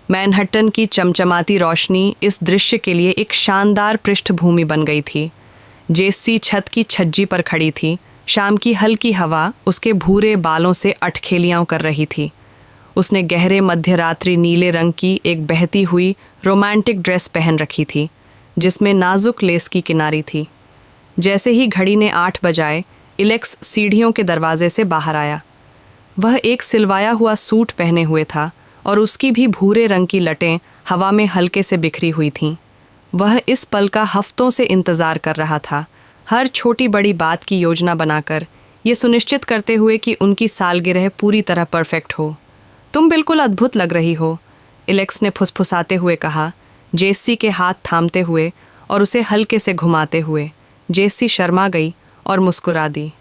Manhattan की चमचमाती रोशनी इस दृश्य के लिए एक शानदार पृष्ठभूमि बन गई थी। जेस्सी छत की छज्जी पर खड़ी थी। शाम की हल्की हवा उसके भूरे बालों से अठखेलियां कर रही थी। उसने गहरे मध्यरात्रि नीले रंग की एक बहती हुई रोमांटिक ड्रेस पहन रखी थी, जिसमें नाजुक लेस की किनारी थी। जैसे ही घड़ी ने 8 बजाए, इलेक्स सीढ़ियों के दरवाजे से बाहर आया। वह एक सिलवाया हुआ सूट पहने हुए था और उसकी भी भूरे रंग की लटें हवा में हल्के से बिखरी हुई थीं। वह इस पल का हफ्तों से इंतज़ार कर रहा था, हर छोटी बड़ी बात की योजना बनाकर, ये सुनिश्चित करते हुए कि उनकी सालगिरह पूरी तरह परफेक्ट हो। तुम बिल्कुल अद्भुत लग रही हो, इलेक्स ने फुसफुसाते हुए कहा, जेस्सी के हाथ थामते हुए और उसे हल्के से घुमाते हुए। जेस्सी शर्मा गई और मुस्कुरा दी।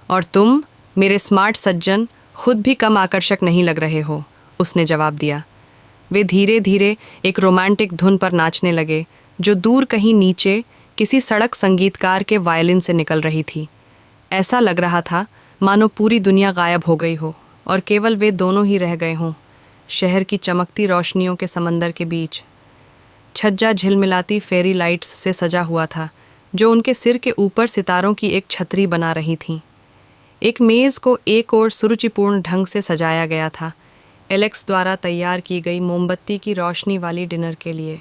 और तुम, मेरे स्मार्ट सज्जन, खुद भी कम आकर्षक नहीं लग रहे हो, उसने जवाब दिया। वे धीरे धीरे एक रोमांटिक धुन पर नाचने लगे, जो दूर कहीं नीचे किसी सड़क संगीतकार के वायलिन से निकल रही थी। ऐसा लग रहा था मानो पूरी दुनिया गायब हो गई हो और केवल वे दोनों ही रह गए हों, शहर की चमकती रोशनियों के समंदर के बीच। छज्जा झिलमिलाती फेरी लाइट्स से सजा हुआ था, जो उनके सिर के ऊपर सितारों की एक छतरी बना रही थीं। एक मेज़ को एक और सुरुचिपूर्ण ढंग से सजाया गया था, एलेक्स द्वारा तैयार की गई मोमबत्ती की रोशनी वाली डिनर के लिए।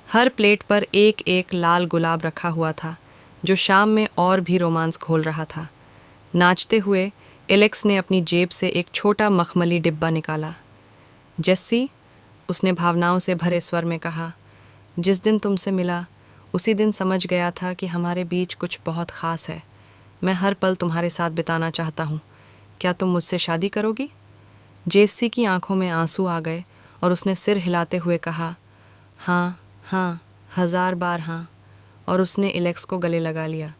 हर प्लेट पर एक एक लाल गुलाब रखा हुआ था, जो शाम में और भी रोमांस घोल रहा था। नाचते हुए एलेक्स ने अपनी जेब से एक छोटा मखमली डिब्बा निकाला। जेस्सी, उसने भावनाओं से भरे स्वर में कहा, जिस दिन तुमसे मिला उसी दिन समझ गया था कि हमारे बीच कुछ बहुत ख़ास है। मैं हर पल तुम्हारे साथ बिताना चाहता हूँ। क्या तुम मुझसे शादी करोगी? जेस्सी की आंखों में आंसू आ गए और उसने सिर हिलाते हुए कहा, हाँ हाँ, 1000 बार हाँ। और उसने इलेक्स को गले लगा लिया।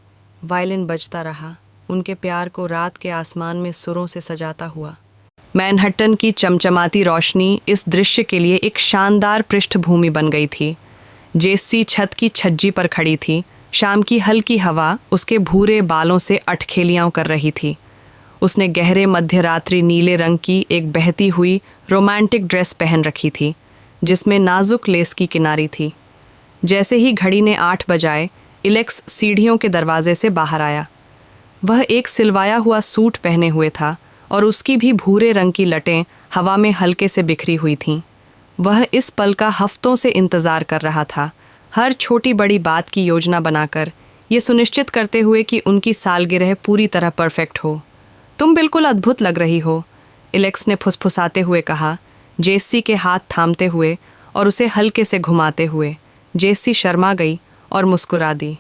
वायलिन बजता रहा, उनके प्यार को रात के आसमान में सुरों से सजाता हुआ। मैनहट्टन की चमचमाती रोशनी इस दृश्य के लिए एक शानदार पृष्ठभूमि बन गई थी। जेस्सी छत की छज्जी पर खड़ी थी। शाम की हल्की हवा उसके भूरे बालों से अठखेलियां कर रही थी। उसने गहरे मध्यरात्रि नीले रंग की एक बहती हुई रोमांटिक ड्रेस पहन रखी थी, जिसमें नाजुक लेस की किनारी थी। जैसे ही घड़ी ने 8 बजाए, इलेक्स सीढ़ियों के दरवाजे से बाहर आया। वह एक सिलवाया हुआ सूट पहने हुए था और उसकी भी भूरे रंग की लटें हवा में हल्के से बिखरी हुई थीं। वह इस पल का हफ्तों से इंतज़ार कर रहा था, हर छोटी बड़ी बात की योजना बनाकर, ये सुनिश्चित करते हुए कि उनकी सालगिरह पूरी तरह परफेक्ट हो। तुम बिल्कुल अद्भुत लग रही हो, इलेक्स ने फुसफुसाते हुए कहा, जेस्सी के हाथ थामते हुए और उसे हल्के से घुमाते हुए। जेस्सी शर्मा गई और मुस्कुरा दी।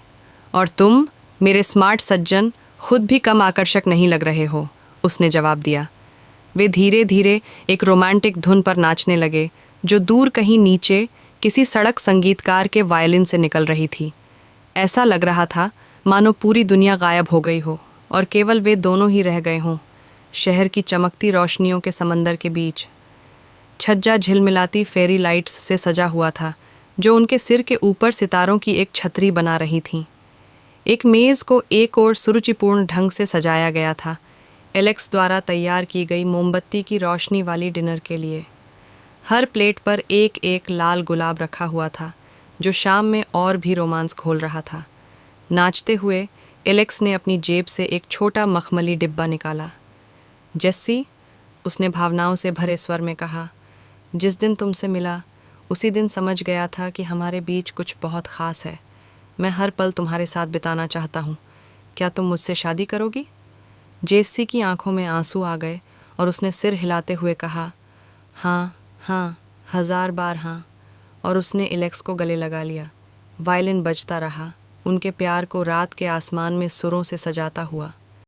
और तुम, मेरे स्मार्ट सज्जन, खुद भी कम आकर्षक नहीं लग रहे हो, उसने जवाब दिया। वे धीरे धीरे एक रोमांटिक धुन पर नाचने लगे, जो दूर कहीं नीचे किसी सड़क संगीतकार के वायलिन से निकल रही थी। ऐसा लग रहा था मानो पूरी दुनिया गायब हो गई हो और केवल वे दोनों ही रह गए हों, शहर की चमकती रोशनियों के समंदर के बीच। छज्जा झिलमिलाती फेरी लाइट्स से सजा हुआ था, जो उनके सिर के ऊपर सितारों की एक छतरी बना रही थीं। एक मेज़ को एक और सुरुचिपूर्ण ढंग से सजाया गया था, एलेक्स द्वारा तैयार की गई मोमबत्ती की रोशनी वाली डिनर के लिए। हर प्लेट पर एक एक लाल गुलाब रखा हुआ था, जो शाम में और भी रोमांस घोल रहा था। नाचते हुए एलेक्स ने अपनी जेब से एक छोटा मखमली डिब्बा निकाला। जेस्सी, उसने भावनाओं से भरे स्वर में कहा, जिस दिन तुमसे मिला उसी दिन समझ गया था कि हमारे बीच कुछ बहुत ख़ास है। मैं हर पल तुम्हारे साथ बिताना चाहता हूँ। क्या तुम मुझसे शादी करोगी? जेस्सी की आंखों में आंसू आ गए और उसने सिर हिलाते हुए कहा, हाँ हाँ, 1000 बार हाँ। और उसने इलेक्स को गले लगा लिया। वायलिन बजता रहा, उनके प्यार को रात के आसमान में सुरों से सजाता हुआ।